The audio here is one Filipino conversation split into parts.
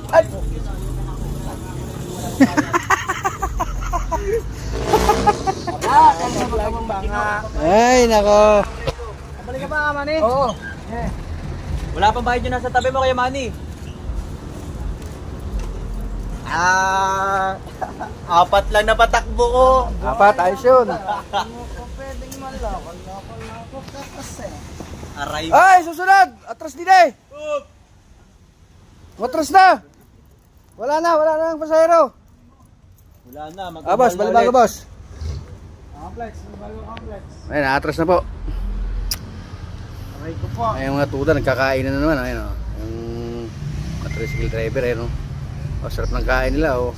Ay! Ay, nako. Balik ka ba, Manny? Oo. Wala pang bayad yun nasa tabi mo kaya, Manny. Apat lang na patakbo ko. Apat, ayos yun. Pwedeng malakal ako kasi. Aray. Ay, susunod! Atras din eh! Matras na! Wala na ang pasahero. Wala na. Boss, balibago boss. Complex, bago complex. Ayun, atras na po. Aray ko po. Ayun mga tuda, nagkakain na naman. Ayun o. Yung mga tricycle driver, ayun o. O, sarap ng kain nila o.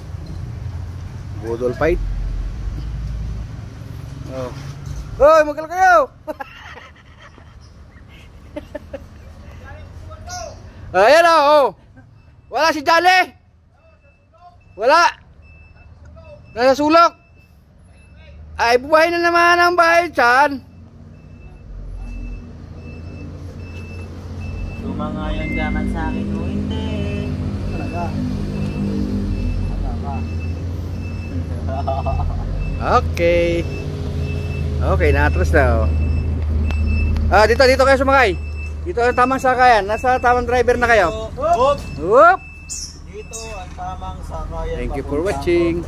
Budol fight. Oh. Hoy, magkala kayo! Ayan o, oh. Wala si Jolly! Wala! Nasa sulok! Ay, buhay na naman ang bahay dyan! Tumangayon ka man sa akin o hindi. Talaga. Okay. Okay, naatras na oh. Dito kayo sumakay. Dito ang tamang sakayan. Nasa tamang driver na kayo. Whoop! Whoop! Dito ang tamang sakayan. Thank you for watching.